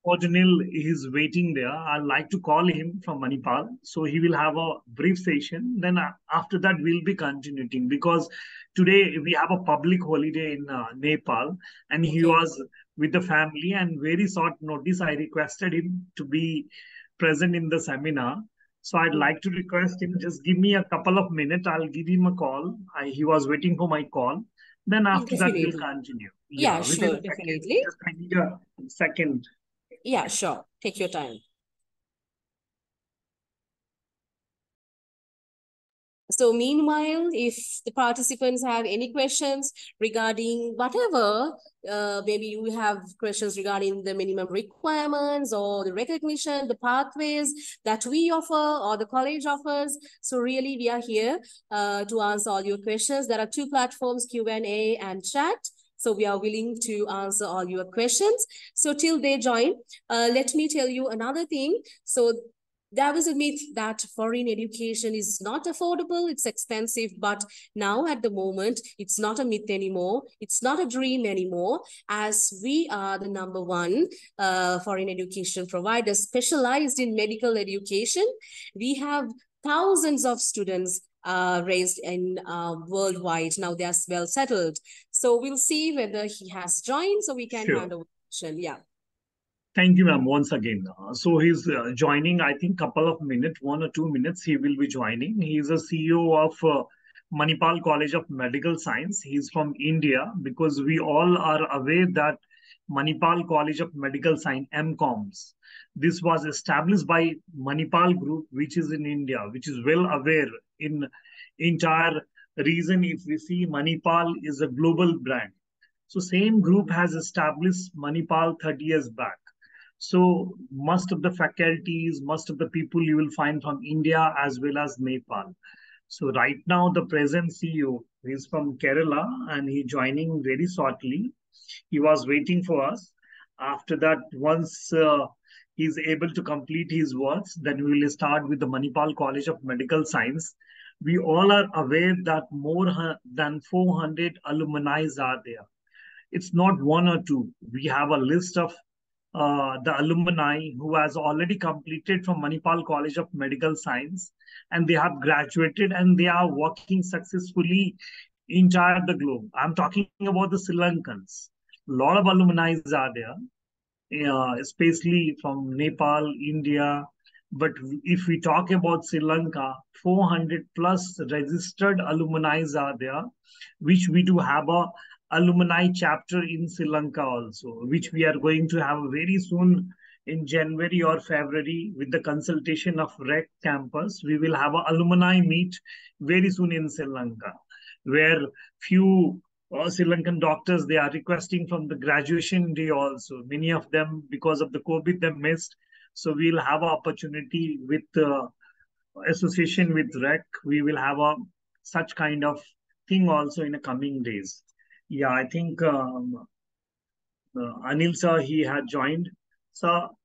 Ordinal is waiting there. I'd like to call him from Manipal. So he will have a brief session. Then after that, we'll be continuing because today we have a public holiday in Nepal and he Okay. was with the family and very short notice. I requested him to be present in the seminar. So I'd like to request him just give me a couple of minutes. I'll give him a call. He was waiting for my call. Then after that, we'll Definitely. continue. Yeah, Yeah, within sure, a second. definitely. Just I need a second. Yeah, sure. Take your time. So meanwhile, if the participants have any questions regarding whatever, maybe you have questions regarding the minimum requirements or the recognition, the pathways that we offer or the college offers. So really, we are here to answer all your questions. There are two platforms, Q&A and chat. So we are willing to answer all your questions. So till they join, let me tell you another thing. So there was a myth that foreign education is not affordable, it's expensive, but now at the moment, it's not a myth anymore. It's not a dream anymore, as we are the number one foreign education provider specialized in medical education. We have thousands of students raised in worldwide. Now they are well settled. So we'll see whether he has joined so we can Sure. handle the question. Yeah. Thank you, ma'am, once again. So he's joining, I think, couple of minutes, 1 or 2 minutes, he will be joining. He is a CEO of Manipal College of Medical Science. He's from India because we all are aware that Manipal College of Medical Science, MCOMS, this was established by Manipal Group, which is in India, which is well aware in entire reason. If we see Manipal is a global brand. So same group has established Manipal 30 years back. So most of the faculties, most of the people you will find from India as well as Nepal. So right now the present CEO is from Kerala and he joining very shortly. He was waiting for us. After that, once he's able to complete his works, then we will start with the Manipal College of Medical Science. We all are aware that more than 400 alumni are there. It's not one or two. We have a list of the alumni who has already completed from Manipal College of Medical Science and they have graduated and they are working successfully entire the globe. I'm talking about the Sri Lankans. A lot of alumni are there, especially from Nepal, India. But if we talk about Sri Lanka, 400 plus registered alumni are there, which we do have a alumni chapter in Sri Lanka also, which we are going to have very soon in January or February with the consultation of REC campus. We will have an alumni meet very soon in Sri Lanka, where few Sri Lankan doctors, they are requesting from the graduation day also. Many of them, because of the COVID, they missed. So we'll have an opportunity with association with REC. We will have a such kind of thing also in the coming days. Yeah, I think Anil sir, he had joined. So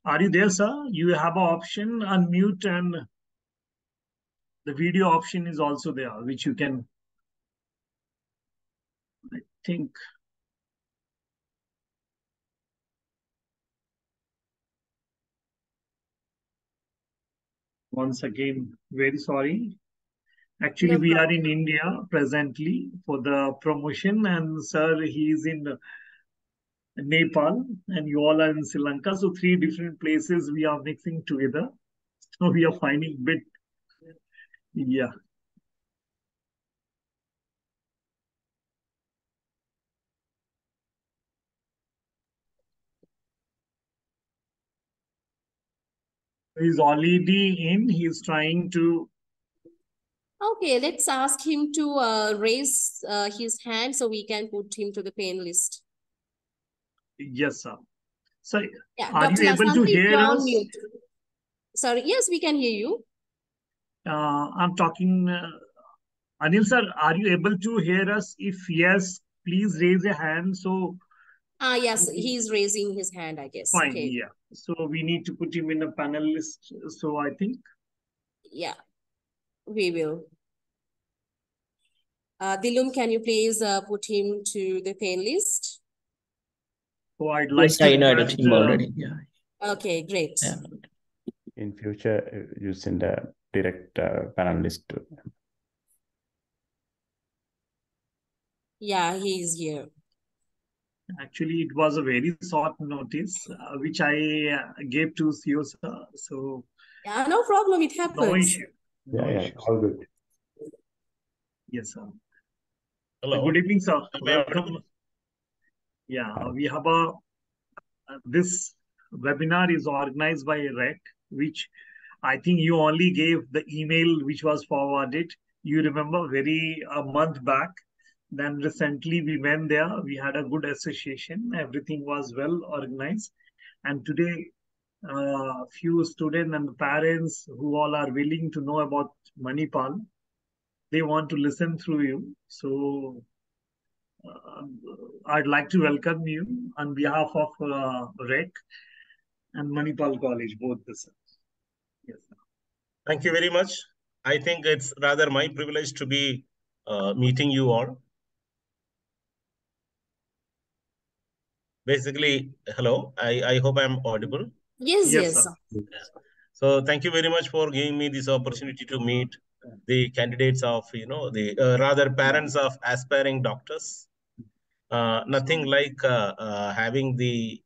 are you there, sir? You have an option, unmute, and the video option is also there, which you can, I think. Once again, very sorry. Actually, No we are problem. in India presently for the promotion, and sir, he is in Nepal, and you all are in Sri Lanka. So three different places we are mixing together. So we are finding bit, yeah. He's already in. He's trying to. Okay, let's ask him to raise his hand so we can put him to the pain list. Yes, sir. So, Yeah, are you Dr. able to Lasanti, hear you're on us? mute. Sorry, yes, we can hear you. I'm talking. Anil sir, are you able to hear us? If yes, please raise a hand. So, Ah, yes, he's raising his hand, I guess. fine, Okay, yeah. So we need to put him in a panelist. So I think. yeah, we will. Dilum, can you please put him to the pain list? So I'd like Yes, to I know request. him already. Yeah. Okay, great. Yeah. In future, you send a direct panelist to. Yeah, he is here. Actually, it was a very short notice, which I gave to CEO sir. So Yeah, no problem. It no happens. issue. No Yeah, issues. all good. Yes, sir. Hello. Good evening, sir. Am I audible? Welcome. Yeah, we have this webinar is organized by REC, which I think you only gave the email which was forwarded. You remember very a month back. Then recently we went there. We had a good association. Everything was well organized. And today, few students and parents who all are willing to know about Manipal, they want to listen through you. So uh, I'd like to welcome you on behalf of REC and Manipal College, both the sir. Yes, sir. Thank you very much. I think it's rather my privilege to be meeting you all. Basically, hello. I hope I'm audible. Yes, Yes, yes. sir. So thank you very much for giving me this opportunity to meet the candidates of, the rather parents of aspiring doctors. Nothing like having the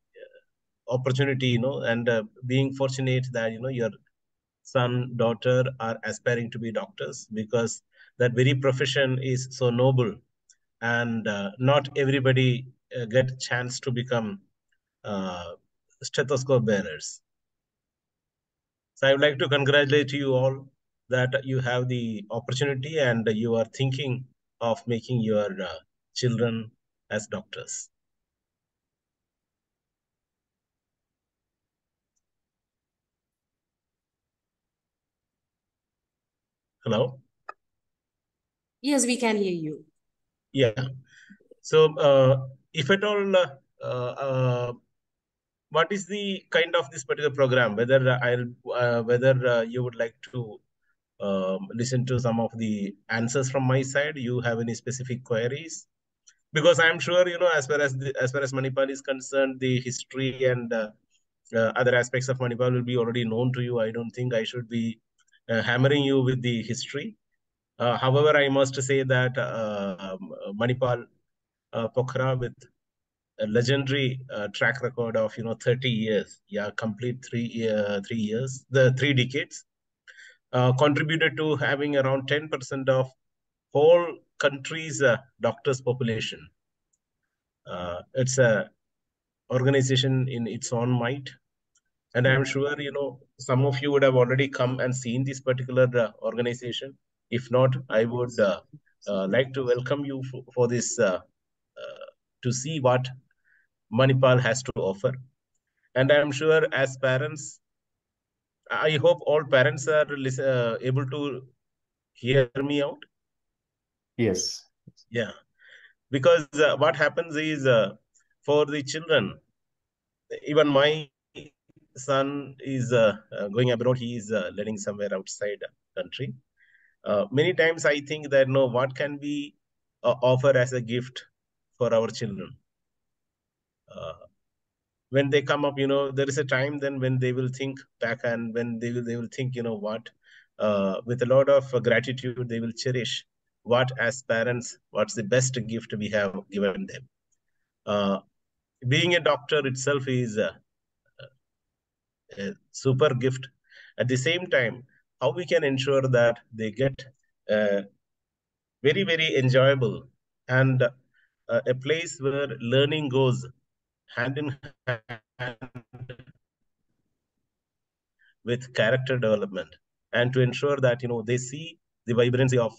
opportunity, and being fortunate that, your son, daughter are aspiring to be doctors, because that very profession is so noble, and not everybody get chance to become stethoscope bearers. So I would like to congratulate you all that you have the opportunity and you are thinking of making your children as doctors. Hello? Yes, we can hear you. Yeah. So if at all, what is the kind of this particular program? Whether you would like to listen to some of the answers from my side, you have any specific queries? Because I'm sure, as far as Manipal is concerned, the history and other aspects of Manipal will be already known to you. I don't think I should be hammering you with the history. However, I must say that Manipal Pokhara, with a legendary track record of 30 years, complete 3 years, the 3 decades, contributed to having around 10% of whole country's doctors population. It's a organization in its own might, and I'm sure some of you would have already come and seen this particular organization. If not, I would like to welcome you for this to see what Manipal has to offer. And I'm sure as parents, I hope all parents are able to hear me out. Yes. Yeah, because what happens is for the children, even my son is going abroad. He is learning somewhere outside country. Many times I think that what can we offer as a gift for our children. When they come up, there is a time then when they will think back, and when they will think, what, with a lot of gratitude, they will cherish what as parents, what's the best gift we have given them. Being a doctor itself is a super gift. At the same time, how we can ensure that they get very, very enjoyable and a place where learning goes hand in hand with character development, and to ensure that they see the vibrancy of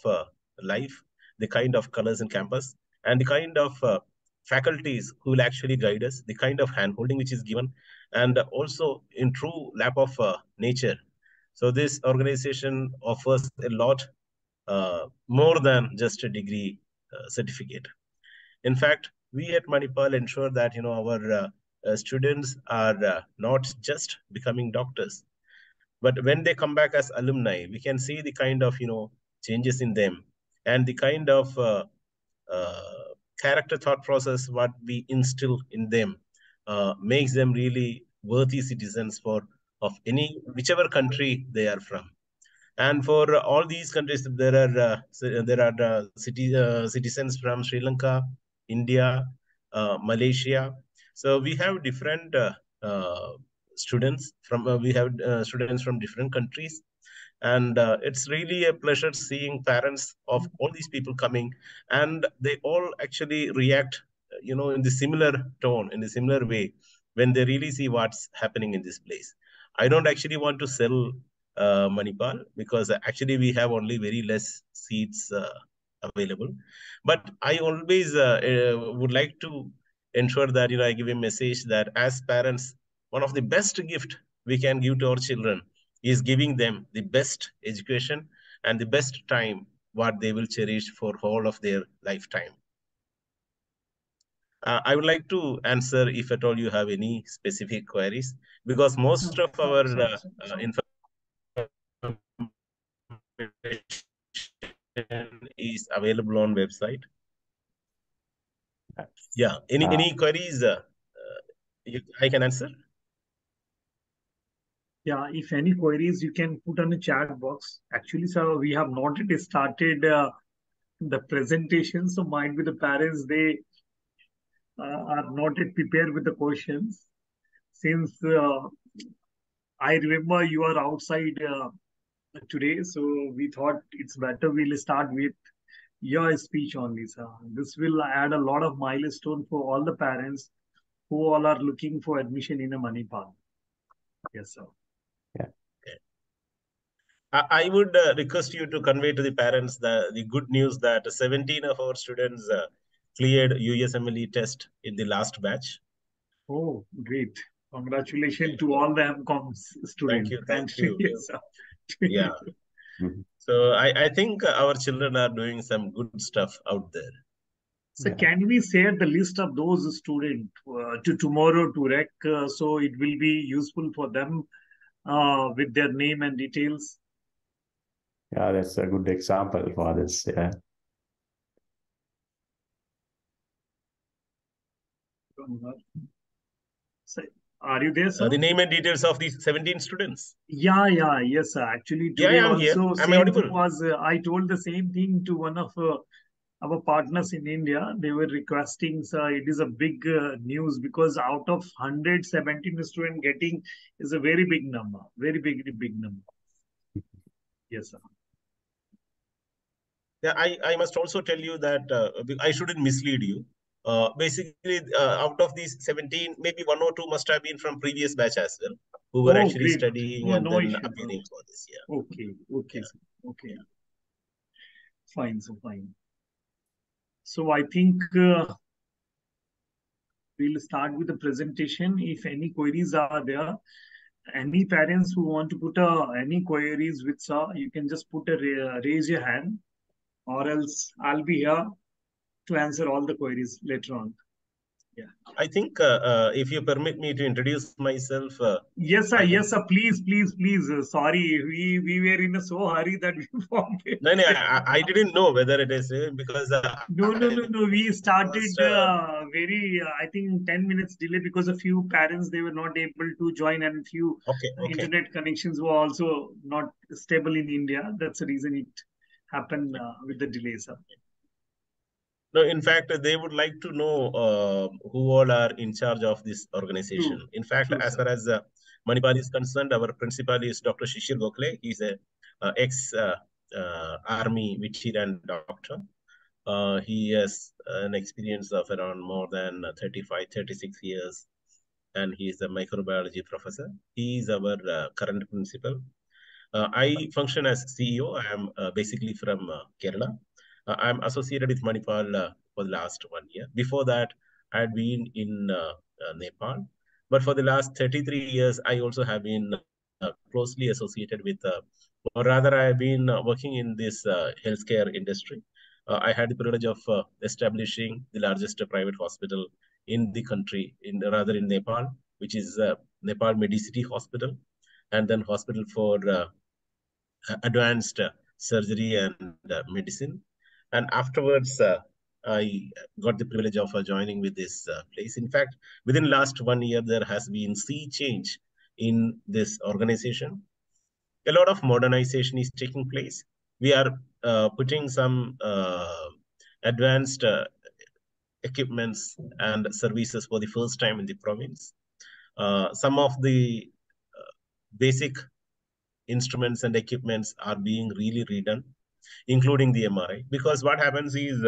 life, the kind of colors in campus, and the kind of faculties who will actually guide us, the kind of handholding which is given, and also in true lap of nature. So this organization offers a lot more than just a degree certificate. In fact, we at Manipal ensure that our students are not just becoming doctors, but when they come back as alumni, we can see the kind of changes in them, and the kind of uh, character thought process what we instill in them makes them really worthy citizens of whichever country they are from. And for all these countries, there are citizens from Sri Lanka, India, Malaysia. So we have different students from students from different countries, and it's really a pleasure seeing parents of all these people coming, and they all actually react, in the similar tone, in the similar way, when they really see what's happening in this place. I don't actually want to sell Manipal, because actually we have only very less seats available. But I always would like to ensure that I give a message that as parents, one of the best gift we can give to our children is giving them the best education and the best time what they will cherish for whole of their lifetime. I would like to answer if at all you have any specific queries, because most of our information is available on website. Yeah, any queries I can answer? Yeah, if any queries, you can put on the chat box. Actually, sir, we have not yet started the presentation, so might be the parents, they are not yet prepared with the questions. Since I remember you are outside today, so we thought it's better we'll start with your speech only, sir. This will add a lot of milestone for all the parents who all are looking for admission in a Manipal. Yes, sir. Yeah. I would request you to convey to the parents the good news that 17 of our students cleared USMLE test in the last batch. Oh, great. Congratulations to all the MCOM students. Thank you. Yes, sir. Yeah. Mhm. So I think our children are doing some good stuff out there. So Yeah. can we share the list of those students to tomorrow to REC, so it will be useful for them with their name and details? Yeah, that's a good example for this. Yeah. So, are you there, sir? The name and details of these 17 students. Yes, sir. Actually, Yeah, today I'm here. also Am I same thing audible? was, I told the same thing to one of our partners in India. They were requesting, sir, it is a big news, because out of 117 students getting is a very big number, very big number. Yes, sir. Yeah, I must also tell you that I shouldn't mislead you. Basically, out of these 17, maybe one or two must have been from previous batch as well, who were Oh, actually great. studying No, and no then issue. appearing for this year. Okay, Yeah. sir. Okay, fine, so fine. So I think we'll start with the presentation. If any queries are there, any parents who want to put any queries with sir, you can just put raise your hand, or else I'll be here to answer all the queries later on. Yeah. I think if you permit me to introduce myself. Yes, sir. I am. Yes, sir. Please. Sorry, we were in a so hurry that we forget. No, I didn't know whether it is because No. We started first, very, I think, 10 minutes delay, because a few parents, they were not able to join, and few okay. internet connections were also not stable in India. That's the reason it happened with the delay, sir. No, in fact, they would like to know who all are in charge of this organization. True. In fact, True, as sir. far as Manipal is concerned, our principal is Dr. Shishir Gokhale. He's a ex-army veteran doctor. He has an experience of around more than 35, 36 years, and he is a microbiology professor. He is our current principal. I function as CEO. I am basically from Kerala. I'm associated with Manipal for the last 1 year. Before that, I had been in Nepal. But for the last 33 years, I also have been closely associated with, or rather, I have been working in this healthcare industry. I had the privilege of establishing the largest private hospital in the country, in Nepal, which is Nepal Medicity Hospital, and then hospital for advanced surgery and medicine. And afterwards, I got the privilege of joining with this place. In fact, within last 1 year, there has been sea change in this organization. A lot of modernization is taking place. We are putting some advanced equipments and services for the first time in the province. Some of the basic instruments and equipments are being really redone, including the MRI. Because what happens is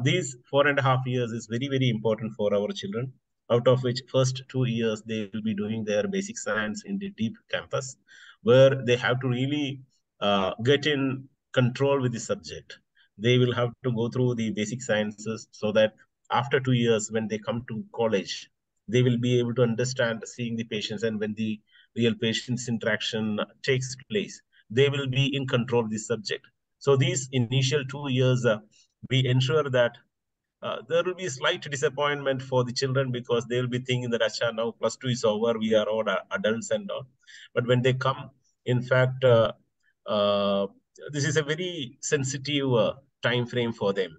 these 4.5 years is very, very important for our children, out of which first 2 years they will be doing their basic science in the deep campus, where they have to really get in control with the subject. They will have to go through the basic sciences so that after 2 years, when they come to college, they will be able to understand seeing the patients, and when the real patient's interaction takes place, they will be in control of the subject. So these initial 2 years, we ensure that there will be slight disappointment for the children because they will be thinking that Acha, now +2 is over, we are all adults and all. But when they come, in fact, uh, this is a very sensitive time frame for them.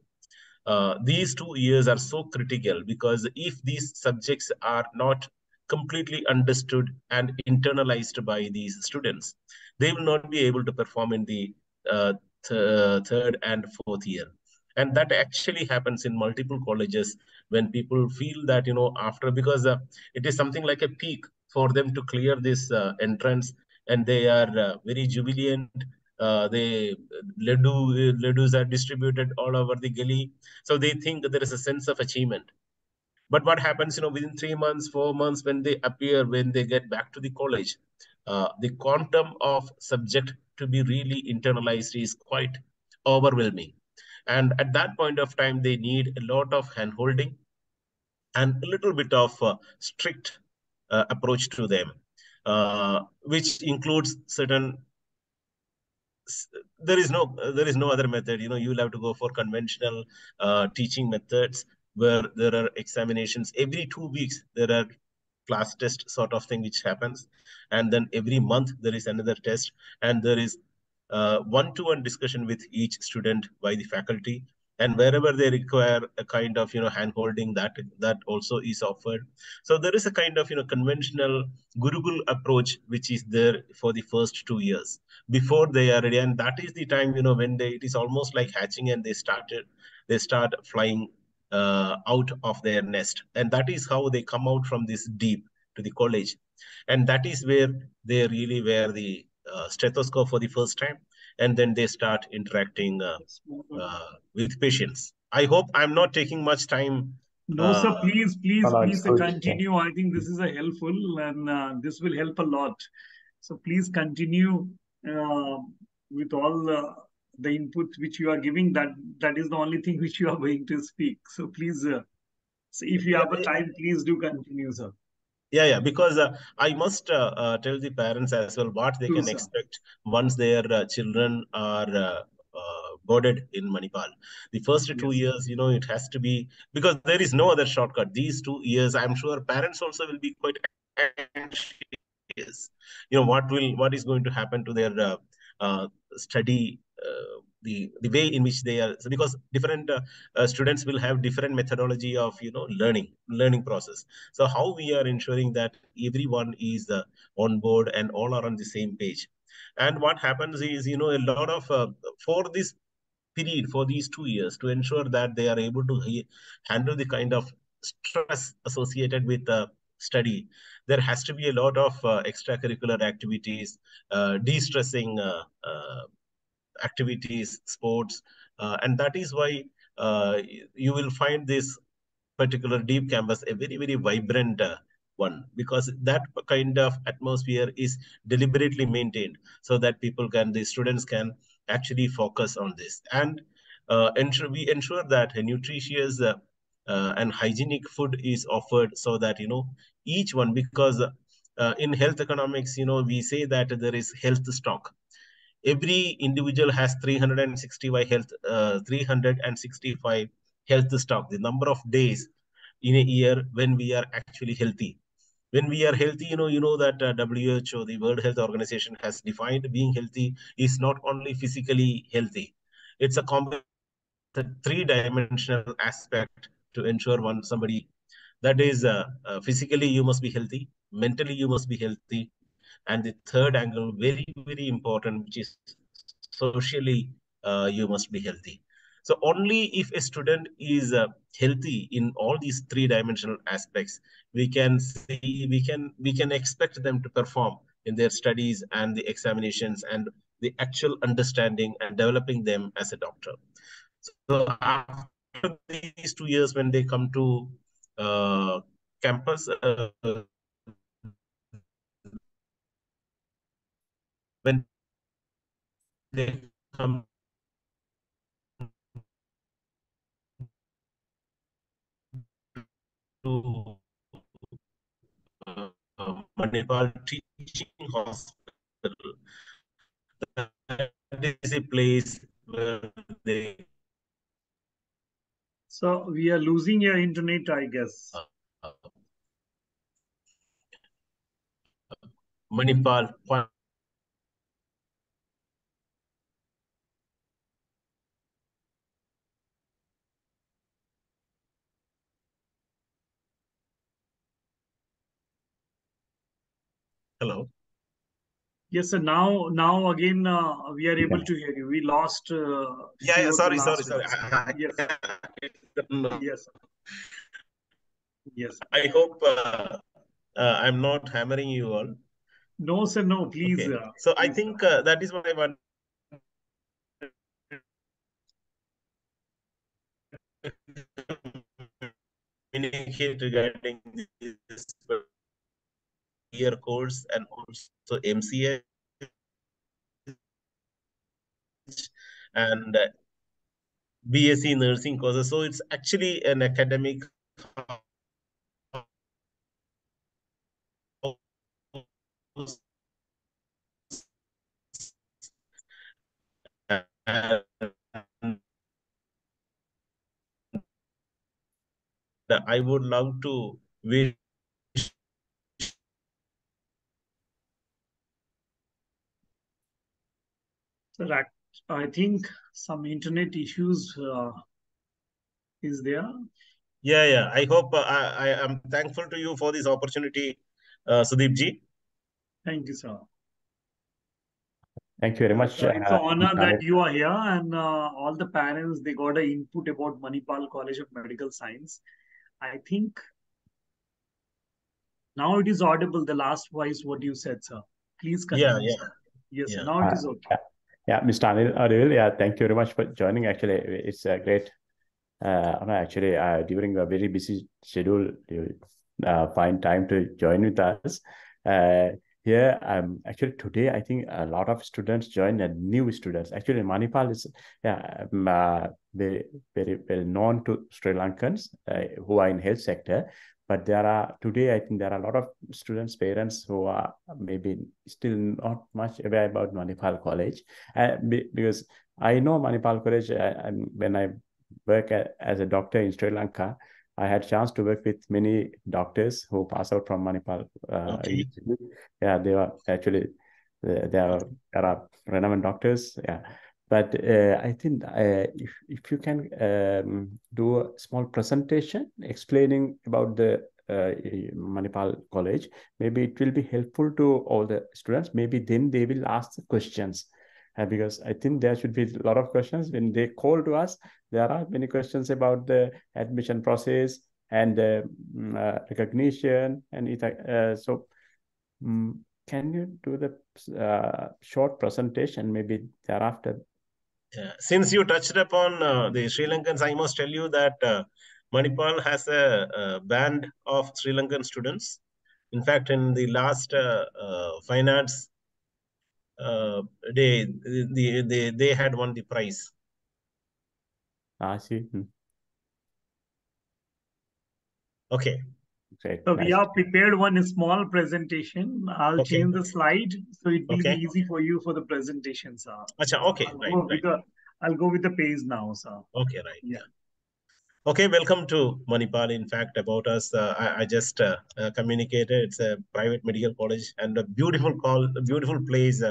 These 2 years are so critical because if these subjects are not completely understood and internalized by these students, they will not be able to perform in the third and fourth year. And that actually happens in multiple colleges when people feel that, after, because it is something like a peak for them to clear this entrance, and they are very jubilant. They ladus are distributed all over the gully, so they think that there is a sense of achievement. But what happens, within 3 months, 4 months, when they appear, when they get back to the college, the quantum of subject to be really internalized is quite overwhelming. And at that point of time, they need a lot of hand-holding and a little bit of strict approach to them, which includes certain there is no other method. You'll have to go for conventional teaching methods where there are examinations every 2 weeks. There are class test sort of thing which happens, and then every month there is another test, and there is one-to-one discussion with each student by the faculty, and wherever they require a kind of hand holding, that also is offered. So there is a kind of conventional gurukul approach which is there for the first 2 years before they are ready, and that is the time when it is almost like hatching, and they start flying out of their nest, and that is how they come out from this deep to the college, and that is where they really wear the stethoscope for the first time, and then they start interacting with patients. I hope I'm not taking much time. No, sir, please, please, No, it's please good. continue. I think this is a helpful and this will help a lot. So please continue uh, with all the input which you are giving. That is the only thing which you are going to speak. So please, so if you have a Yeah, time, please do continue, sir. yeah, because I must tell the parents as well what they True, can sir. expect once their children are boarded in Manipal. The first 2 years, it has to be, because there is no other shortcut. These 2 years, I'm sure parents also will be quite anxious. What is going to happen to their study, the way in which they are, so because different students will have different methodology of learning process. So how we are ensuring that everyone is on board and all are on the same page. And what happens is, a lot of for this period, for these 2 years, to ensure that they are able to handle the kind of stress associated with study, there has to be a lot of extracurricular activities, de-stressing activities, sports, and that is why you will find this particular deep campus a very, very vibrant one, because that kind of atmosphere is deliberately maintained so that the students can actually focus on this, and we ensure that a nutritious and hygienic food is offered, so that each one, because in health economics, we say that there is health stock. Every individual has 365 health stock, the number of days in a year when we are actually healthy. When we are healthy, that WHO, the World Health Organization, has defined being healthy is not only physically healthy, it's a combination three-dimensional aspect to ensure somebody that is physically you must be healthy, mentally you must be healthy, and the third angle, very, very important, which is socially you must be healthy. So only if a student is healthy in all these three-dimensional aspects, we can expect them to perform in their studies and the examinations and the actual understanding and developing them as a doctor. So after these 2 years, when they come to campus, when they come to Manipal Teaching Hospital, that is a place where they So we are losing your internet, I guess. Manipal. Hello. Yes, sir. Now again, we are able to hear you. We lost few of the Sorry. last minutes. Yes, No. yes, yes. I hope I'm not hammering you all. No, sir. No, please. Okay. So I Please, think sir. that is what I want to communicate regarding this year course and also MCH and BSc nursing courses. So it's actually an academic house, and I would love to wish Sir, I think some internet issues is there. Yeah. I hope I am thankful to you for this opportunity, Sudeep ji. Thank you, sir. Thank you very much. Sir, it's an honor that you are here, and all the parents, they got an input about Manipal College of Medical Science. I think now it is audible, the last voice, what you said, sir. Please continue, sir. Yes, sir. Now it is okay. Yeah, Mr. Anil, yeah, thank you very much for joining. Actually, it's a great honor. Actually, during a very busy schedule, you find time to join with us. Here, actually today, I think a lot of students join, and new students. Actually, Manipal is very, very well known to Sri Lankans who are in health sector. But today, I think there are a lot of students, parents who are maybe still not much aware about Manipal College. Because I know Manipal College, and when I work as a doctor in Sri Lanka, I had a chance to work with many doctors who pass out from Manipal. Okay. Yeah, they are actually, there are renowned doctors. Yeah. But I think if you can do a small presentation explaining about the Manipal College, maybe it will be helpful to all the students. Maybe then they will ask the questions. Because I think there should be a lot of questions when they call to us. There are many questions about the admission process and recognition and can you do the short presentation maybe thereafter? Since you touched upon the Sri Lankans, I must tell you that Manipal has a band of Sri Lankan students. In fact, in the last fine arts day, they had won the prize. I see. Okay. Great. So nice. we have prepared one small presentation. I'll change the slide so it will be easy for you for the presentation, sir. Okay, I'll go with the page now, sir. Okay, right. Yeah. Okay, welcome to Manipal. In fact, about us, I just communicated. It's a private medical college and a beautiful place,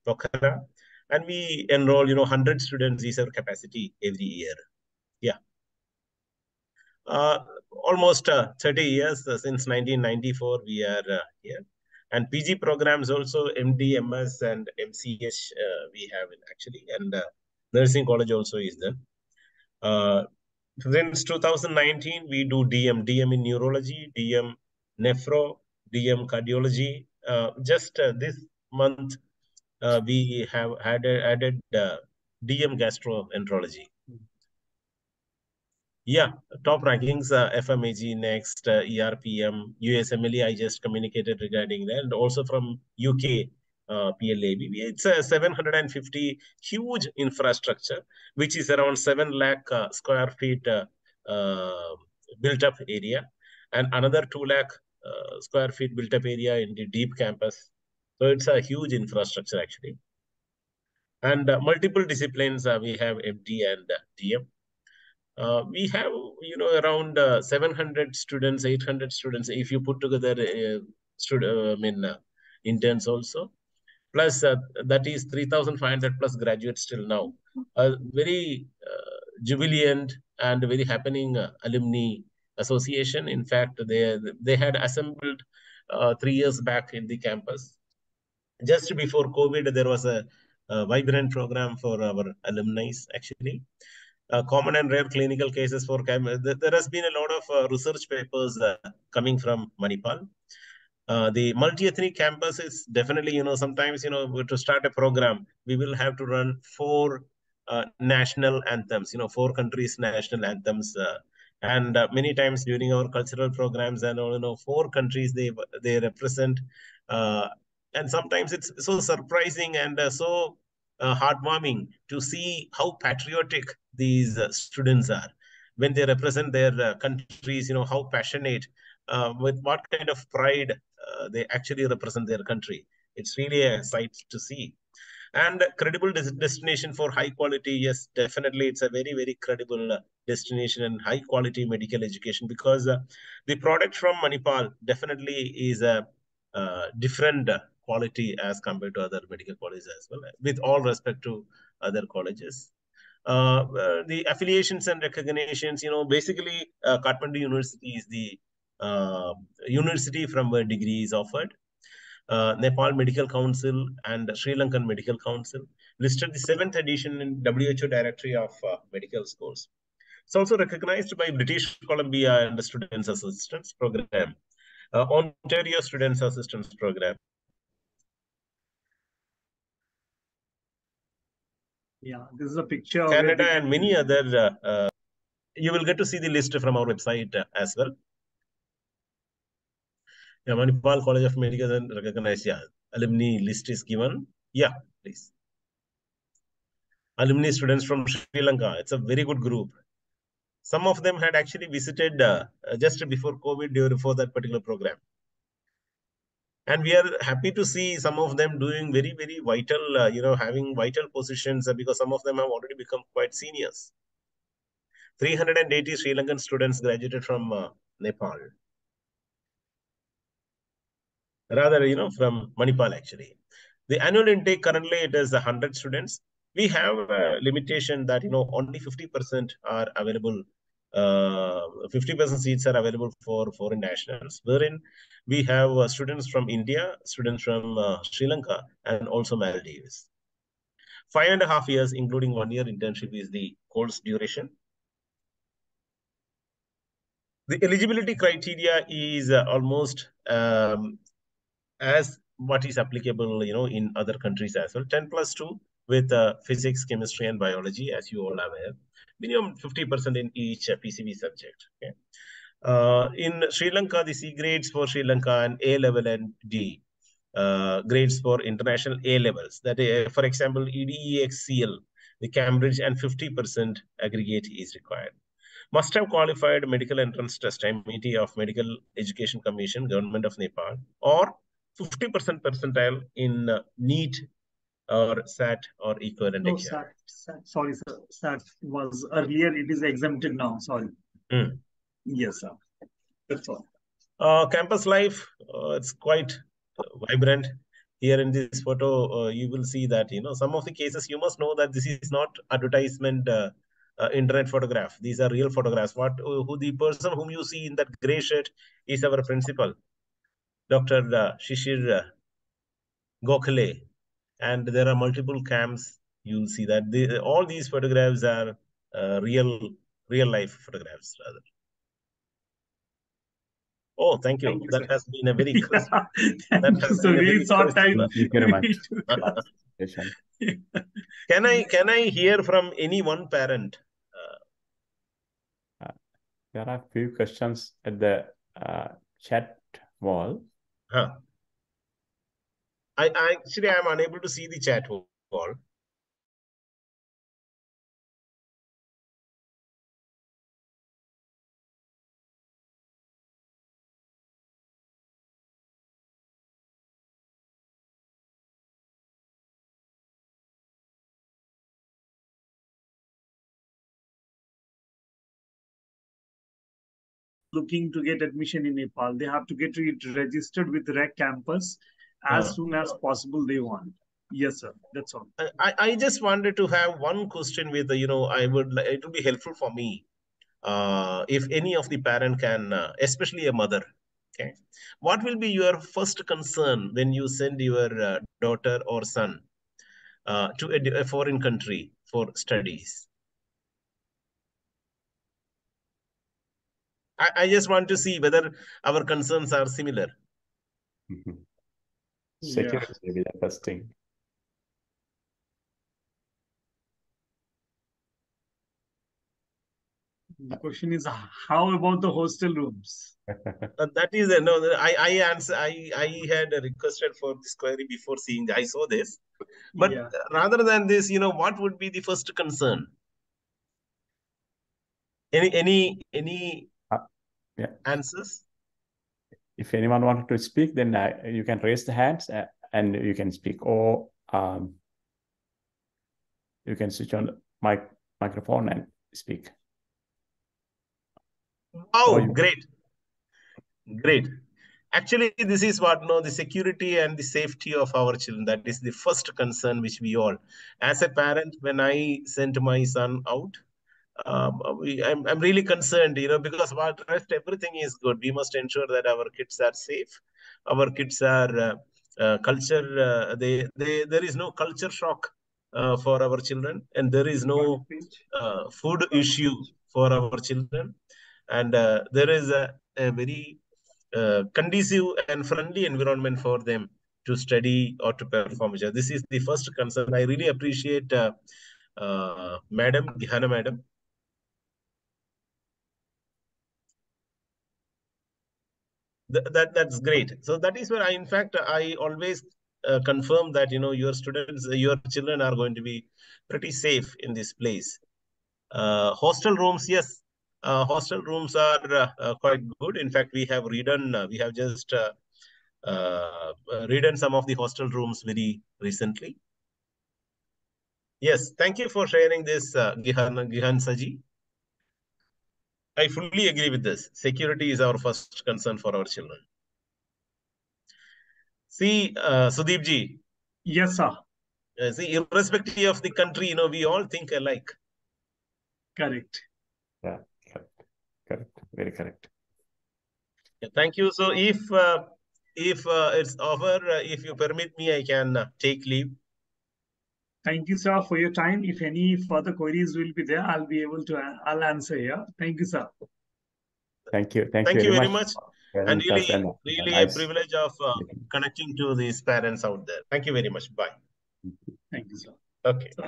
Pokhara. And we enroll, 100 students is our capacity every year. Almost 30 years since 1994 we are here. And PG programs also, MD, MS and MCH we have actually, and nursing college also is there. Since 2019 we do DM in neurology, DM nephro, DM cardiology. Just this month we have added DM gastroenterology. Yeah, top rankings, FMAG next, ERPM, USMLE, I just communicated regarding that, and also from UK, PLAB. It's a 750 huge infrastructure, which is around 7 lakh square feet built up area, and another 2 lakh square feet built up area in the deep campus. So it's a huge infrastructure actually. And multiple disciplines, we have MD and DM. We have, around 700 students, 800 students, if you put together interns also. Plus, that is 3,500 plus graduates till now. A very jubilant and very happening alumni association. In fact, they had assembled 3 years back in the campus. Just before COVID, there was a vibrant program for our alumni, actually. Common and rare clinical cases for there has been a lot of research papers coming from Manipal. The multi-ethnic campus is definitely, sometimes, to start a program, we will have to run 4 national anthems, 4 countries' national anthems. And many times during our cultural programs and, 4 countries, they represent. And sometimes it's so surprising and so heartwarming to see how patriotic these students are when they represent their countries, how passionate, with what kind of pride they actually represent their country. It's really a sight to see. And credible destination for high quality, yes, definitely it's a very, very credible destination and high quality medical education, because the product from Manipal definitely is a different quality as compared to other medical colleges as well, with all respect to other colleges. The affiliations and recognitions, basically Kathmandu University is the university from where degree is offered. Nepal Medical Council and Sri Lankan Medical Council listed the 7th edition in WHO Directory of Medical Schools. It's also recognized by British Columbia and the Students Assistance Program, Ontario Students Assistance Program. Yeah, this is a picture. Canada and many other. You will get to see the list from our website as well. Yeah, Manipal College of Medicine and recognized. Yeah, alumni list is given. Yeah, please. Alumni students from Sri Lanka. It's a very good group. Some of them had actually visited just before COVID for that particular program. And we are happy to see some of them doing very, very vital, having vital positions because some of them have already become quite seniors. 380 Sri Lankan students graduated from Nepal. Rather, from Manipal actually. The annual intake currently it is 100 students. We have a limitation that, only 50% are available. 50% seats are available for foreign nationals, wherein we have students from India, students from Sri Lanka, and also Maldives. 5.5 years, including 1 year internship, is the course duration. The eligibility criteria is almost as what is applicable, in other countries as well. 10+2 with physics, chemistry, and biology, as you all are aware. Minimum 50% in each PCB subject. Okay. In Sri Lanka, the C grades for Sri Lanka and A level and D grades for international A levels. That, for example, EDEXCL, the Cambridge, and 50% aggregate is required. Must have qualified medical entrance test, MET of Medical Education Commission, Government of Nepal, or 50% percentile in NEET or SAT or equivalent No, exam. sorry, sir. SAT was earlier, it is exempted now. Sorry. Yes, sir. That's all. Campus life, it's quite vibrant. Here in this photo, you will see that, some of the cases, you must know that this is not advertisement internet photograph. These are real photographs. Who the person whom you see in that gray shirt is our principal, Dr. Shishir Gokhale. And there are multiple camps. You'll see that all these photographs are real life photographs rather. Oh, thank you. Thank you, That sir. has been a very crisp. Thank That you, has sir. been a Very very short crisp. time. Thank you very much. We took Session. Can I hear from any one parent? There are few questions at the chat wall. Huh. I actually am unable to see the chat wall. looking to get admission in Nepal. They have to get it registered with REC campus as soon as possible they want. Yes, sir. That's all. I just wanted to have one question with, it would be helpful for me if any of the parent can, especially a mother. Okay. What will be your first concern when you send your daughter or son to a foreign country for studies? I just want to see whether our concerns are similar. Security will be the first thing. The question is, how about the hostel rooms? That is no. I answer. I had requested for this query before seeing. I saw this, but Yeah. rather than this, what would be the first concern? Any Yeah. answers? If anyone wanted to speak, then you can raise the hands and you can speak, or you can switch on the microphone and speak. Oh, great. Actually, this is what the security and the safety of our children. That is the first concern which we all, as a parent, when I sent my son out, I'm really concerned, because what rest everything is good. We must ensure that our kids are safe. Our kids are culture. There is no culture shock for our children, and there is no food issue for our children, and there is a very conducive and friendly environment for them to study or to perform. This is the first concern. I really appreciate Madam Gihana, Madam. That's great. So that is where in fact, I always confirm that your students, your children are going to be pretty safe in this place. Hostel rooms, yes, hostel rooms are quite good. In fact, we have just redone some of the hostel rooms very recently. Yes, thank you for sharing this, Gihan Saji. I fully agree with this. Security is our first concern for our children. See, Sudeep ji. Yes, sir. See, irrespective of the country, we all think alike. Correct. Yeah, correct. Very correct. Yeah, thank you. So if it's over, if you permit me, I can take leave. Thank you, sir, for your time. If any further queries will be there, I'll answer here. Thank you, sir. Thank you. Thank you very much. And really nice. a privilege of connecting to these parents out there. Thank you very much. Bye. Thank you, sir. Okay. So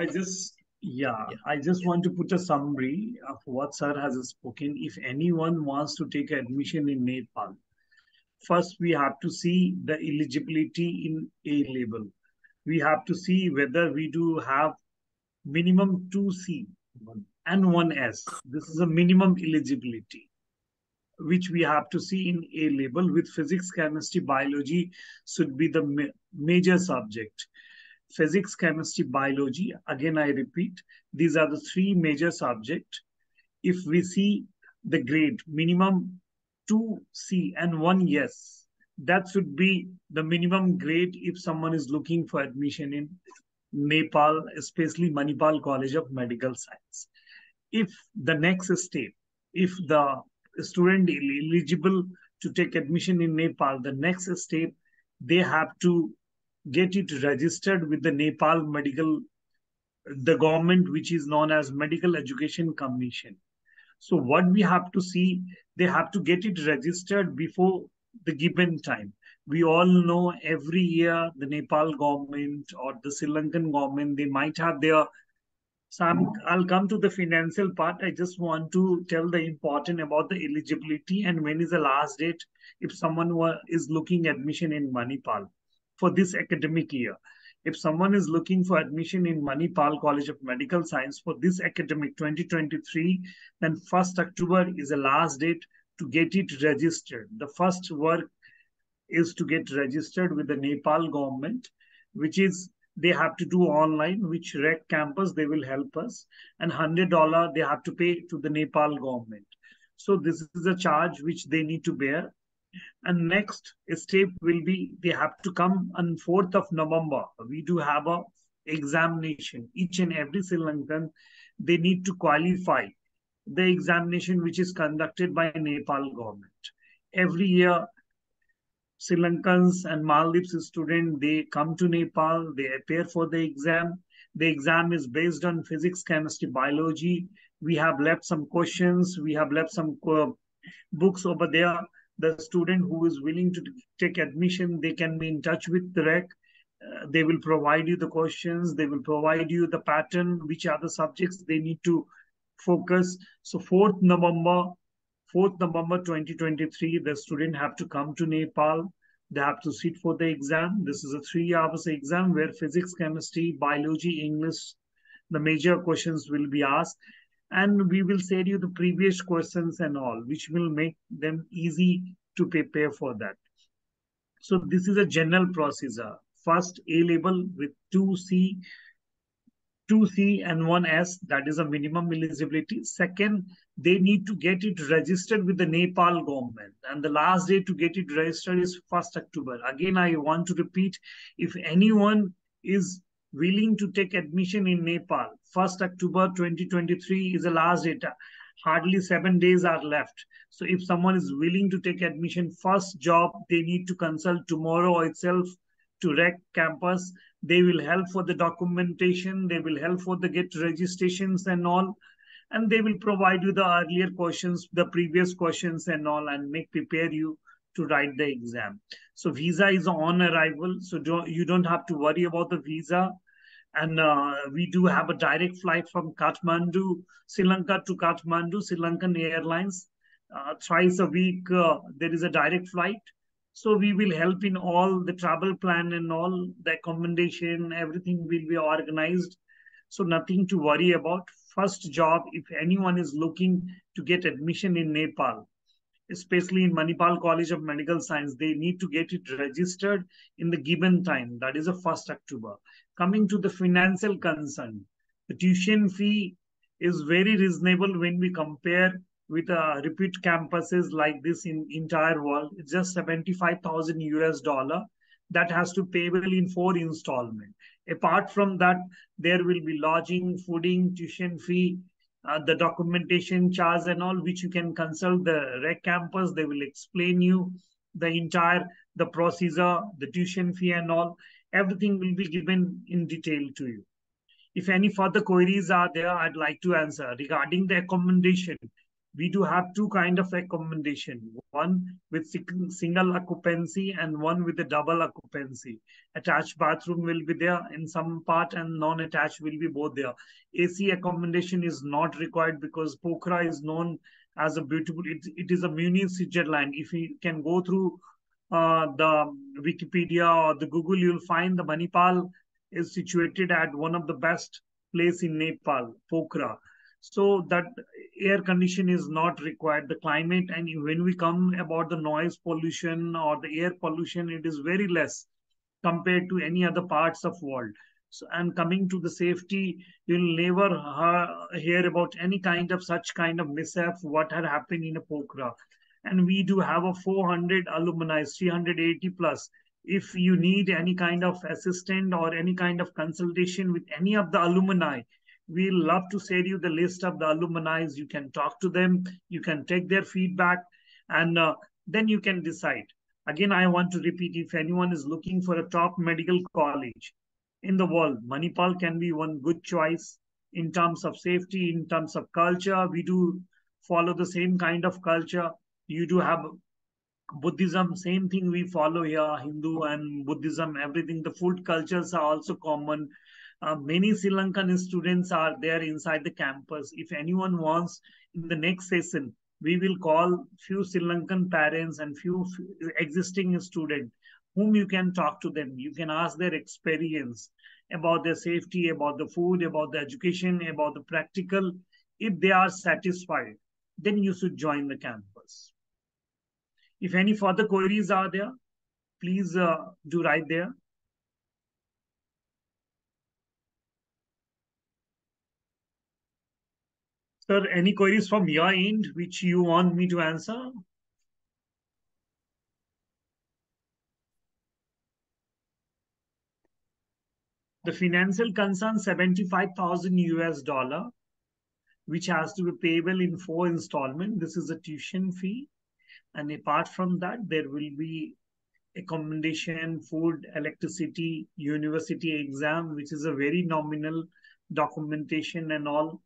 I just want to put a summary of what sir has spoken. If anyone wants to take admission in Nepal, first we have to see the eligibility in A level. We have to see whether we do have minimum 2C and 1S. This is a minimum eligibility, which we have to see in A level, with physics, chemistry, biology should be the major subject. Physics, chemistry, biology, again I repeat, these are the three major subjects. If we see the grade, minimum 2C and 1 yes, that should be the minimum grade if someone is looking for admission in Nepal, especially Manipal College of Medical Science. if the next step, if the student is eligible to take admission in Nepal, the next step, they have to get it registered with the Nepal medical, the government, which is known as Medical Education Commission. So what we have to see, they have to get it registered before the given time. We all know every year the Nepal government or the Sri Lankan government, they might have their. So I'll come to the financial part. I just want to tell the important about the eligibility and when is the last date if someone is looking admission in Manipal for this academic year. If someone is looking for admission in Manipal College of Medical Science for this academic 2023, then 1st October is the last date to get it registered. The first work is to get registered with the Nepal government, which is they have to do online, which REC campus, they will help us. And $100 they have to pay to the Nepal government. So this is a charge which they need to bear. And next step will be they have to come on 4th of November. We do have a examination. Each and every Sri Lankan, they need to qualify the examination which is conducted by Nepal government. Every year, Sri Lankans and Maldives students, they come to Nepal, they appear for the exam. The exam is based on physics, chemistry, biology. We have left some questions. We have left some books over there. The student who is willing to take admission, they can be in touch with the REC. They will provide you the questions. They will provide you the pattern, which are the subjects they need to focus. So 4th November 2023, the student have to come to Nepal. They have to sit for the exam. This is a 3 hours exam where physics, chemistry, biology, English, the major questions will be asked. And we will send you the previous questions and all, which will make them easy to prepare for that. So this is a general procedure. First, A level with 2C and 1S, that is a minimum eligibility. Second, they need to get it registered with the Nepal government. And the last day to get it registered is 1st October. Again, I want to repeat, if anyone is willing to take admission in Nepal, 1st October 2023 is the last date. Hardly 7 days are left. So if someone is willing to take admission, first job, they need to consult tomorrow itself to REC campus. They will help for the documentation. They will help for the get registrations and all. And they will provide you the earlier questions, the previous questions and all, and prepare you to write the exam. So visa is on arrival. So you don't have to worry about the visa. And we do have a direct flight from Kathmandu, Sri Lanka to Kathmandu, Sri Lankan Airlines. Thrice a week, there is a direct flight. So we will help in all the travel plan and all the accommodation, everything will be organized. So nothing to worry about. First job, if anyone is looking to get admission in Nepal, especially in Manipal College of Medical Science, they need to get it registered in the given time. That is the 1st October. Coming to the financial concern, the tuition fee is very reasonable when we compare with repeat campuses like this in entire world. It's just 75,000 US dollar that has to payable in 4 installments. Apart from that, there will be lodging, fooding, tuition fee, the documentation charge and all, which you can consult the REC campus. They will explain you the entire, the procedure, the tuition fee and all. Everything will be given in detail to you. If any further queries are there, I'd like to answer. Regarding the accommodation, we do have 2 kinds of accommodation, one with single occupancy and one with a double occupancy. Attached bathroom will be there in some part and non-attached will be both there. AC accommodation is not required because Pokhara is known as a beautiful, it is a mini Switzerland. If you can go through the Wikipedia or the Google, you'll find the Manipal is situated at one of the best place in Nepal, Pokhara. So that air condition is not required. The climate, and when we come about the noise pollution or the air pollution, it is very less compared to any other parts of world. So, and coming to the safety, you'll never hear about any kind of such kind of mishap what had happened in a Pokhara. And we do have a 400 alumni, 380 plus. If you need any kind of assistant or any kind of consultation with any of the alumni, We'll love to send you the list of the alumni. You can talk to them, you can take their feedback, and then you can decide. Again, I want to repeat, if anyone is looking for a top medical college in the world, Manipal can be one good choice in terms of safety, in terms of culture. We do follow the same kind of culture. You do have Buddhism, same thing we follow here, Hindu and Buddhism, everything. The food cultures are also common. Many Sri Lankan students are there inside the campus. If anyone wants, in the next session, we will call few Sri Lankan parents and few existing students whom you can talk to them. You can ask their experience about their safety, about the food, about the education, about the practical. If they are satisfied, then you should join the campus. If any further queries are there, please do write there. Sir, any queries from your end which you want me to answer? The financial concern, 75,000 US dollar, which has to be payable in 4 installments. This is a tuition fee. And apart from that, there will be accommodation, food, electricity, university exam, which is a very nominal documentation and all,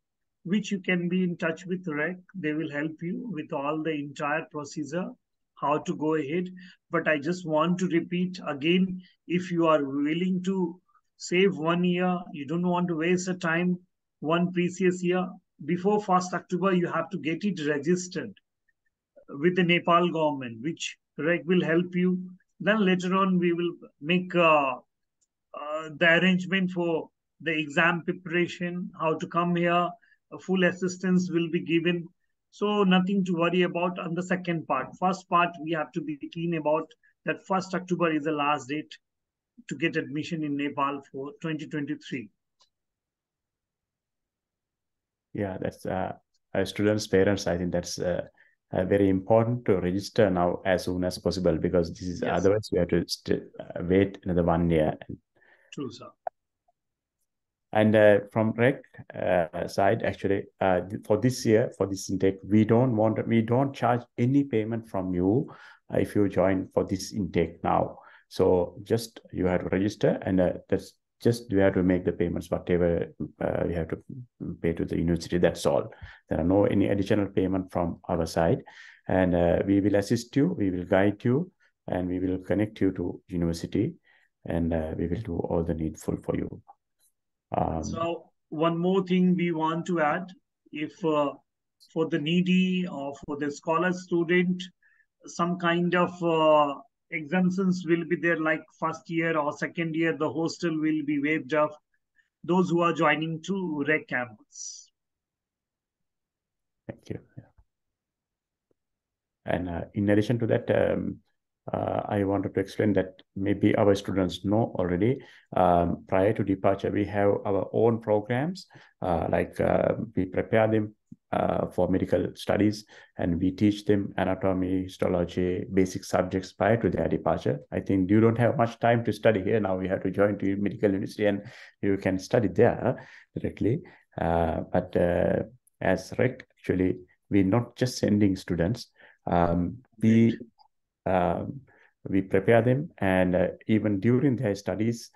which you can be in touch with REC. They will help you with all the entire procedure, how to go ahead. But I just want to repeat again, if you are willing to save 1 year, you don't want to waste the time, one precious year, before 1st October, you have to get it registered with the Nepal government, which REC will help you. Then later on, we will make the arrangement for the exam preparation, how to come here, full assistance will be given. So nothing to worry about on the second part. First part, we have to be keen about that 1st October is the last date to get admission in Nepal for 2023. Yeah, that's students' parents. I think that's very important to register now as soon as possible, because this is otherwise we have to wait another 1 year. True, sir. And from REC side, actually, for this year, for this intake, we don't charge any payment from you if you join for this intake now. So just you have to register, and that's just you have to make the payments, whatever you have to pay to the university. That's all. There are no any additional payment from our side, and we will assist you, we will guide you, and we will connect you to university, and we will do all the needful for you. So one more thing we want to add, if for the needy or for the scholar student, some kind of exemptions will be there, like first year or second year, the hostel will be waived off, those who are joining to REC campus. Thank you. And in addition to that, I wanted to explain that maybe our students know already, prior to departure, we have our own programs, we prepare them for medical studies, and we teach them anatomy, histology, basic subjects prior to their departure. I think you don't have much time to study here. Now you have to join to medical university and you can study there directly. But as REC, actually, we're not just sending students. We prepare them, and even during their studies,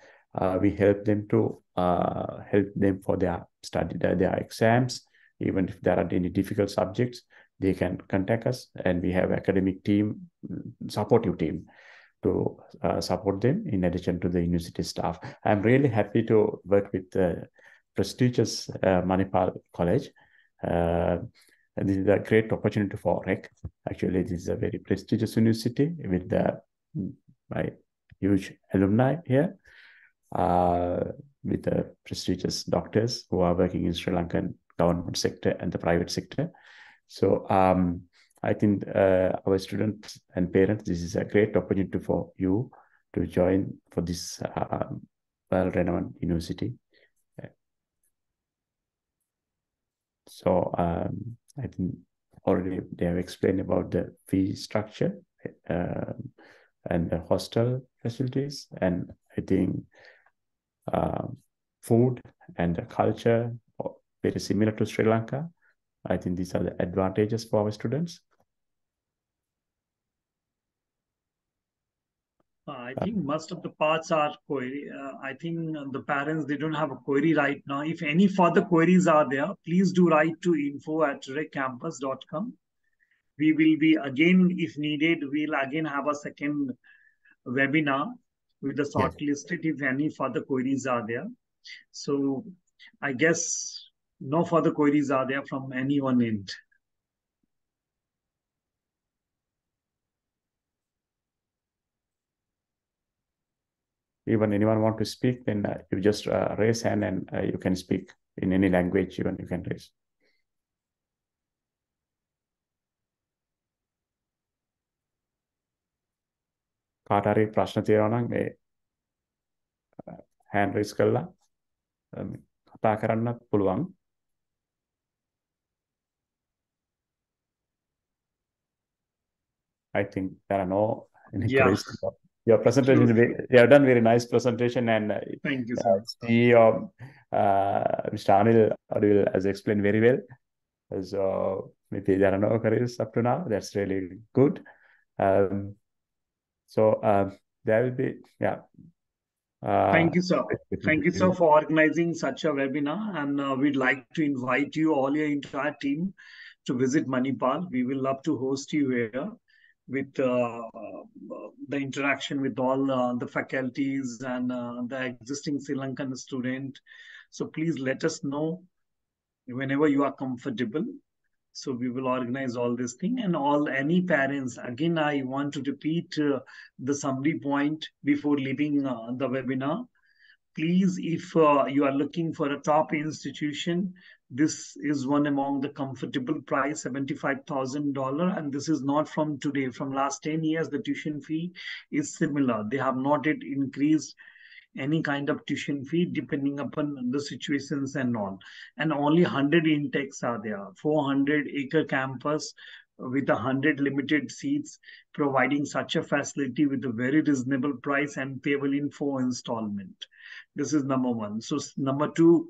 we help them for their study, their exams. Even if there are any difficult subjects, they can contact us, and we have academic team, supportive team to support them in addition to the university staff. I'm really happy to work with the prestigious Manipal College. And this is a great opportunity for REC. Actually, this is a very prestigious university with my huge alumni here, with the prestigious doctors who are working in Sri Lankan government sector and the private sector. So I think our students and parents, this is a great opportunity for you to join for this well-renowned university. So I think already they have explained about the fee structure and the hostel facilities, and I think food and the culture, very similar to Sri Lanka. I think these are the advantages for our students. I think most of the parts are query. I think the parents, they don't have a query right now. If any further queries are there, please do write to info@reccampus.com. We will be again, if needed, we'll again have a second webinar with the Yes. shortlisted if any further queries are there. So I guess no further queries are there from anyone end. Even anyone want to speak, then you just raise hand and you can speak in any language. Even you can raise. කාට හරි ප්‍රශ්න තියෙනවා නම් මේ hand raise කරලා කතා කරන්නත් පුළුවන්. I think there are no any queries. Your presentation, you have done very nice presentation, and Thank you, sir. CEO Mr. Anil Adil has explained very well. So maybe there are no queries up to now. That's really good. So there will be, yeah. Thank you, sir. Thank you, sir, for organizing such a webinar. And we'd like to invite you, all your entire team, to visit Manipal. We will love to host you here with the interaction with all the faculties and the existing Sri Lankan student. So please let us know whenever you are comfortable. So we will organize all this thing, and any parents. Again, I want to repeat the summary point before leaving the webinar. Please, if you are looking for a top institution, this is one among the comfortable price, $75,000. And this is not from today. From last 10 years, the tuition fee is similar. They have not yet increased any kind of tuition fee depending upon the situations and all. And only 100 intakes are there, 400-acre campus with 100 limited seats, providing such a facility with a very reasonable price and payable in 4 installment. This is number one. So number two,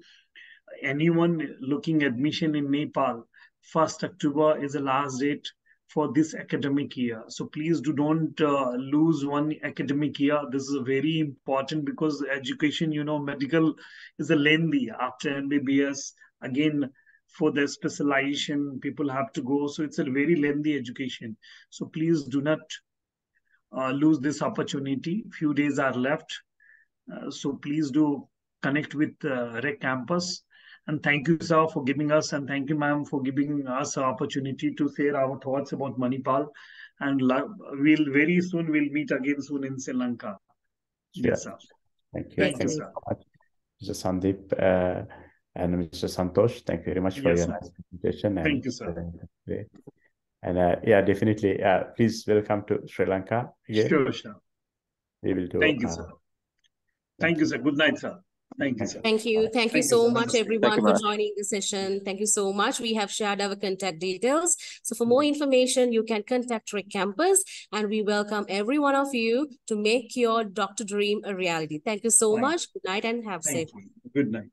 anyone looking admission in Nepal, 1st October is the last date for this academic year. So please don't lose one academic year. This is very important because education, medical is a lengthy. After MBBS, again, for the specialization, people have to go. So it's a very lengthy education. So please do not lose this opportunity. Few days are left. So please do connect with Rec Campus. And thank you, sir, for giving us, and thank you, ma'am, for giving us an opportunity to share our thoughts about Manipal. And very soon we'll meet again soon in Sri Lanka. Yes, sir. Thank you. Thank you, sir. So much, Mr. Sandeep and Mr. Santosh. Thank you very much for your nice presentation. Thank you, sir. And yeah, definitely, please welcome to Sri Lanka again. Sure, sure. We will do. Thank you, sir. Thank you, sir. Good night, sir. Thank you, sir. Thank you. Thank you so much, everyone, you, for joining the session. Thank you so much. We have shared our contact details. So for more information, you can contact Rec Campus, and we welcome every one of you to make your doctor dream a reality. Thank you so much. Good night and have safe. Good night.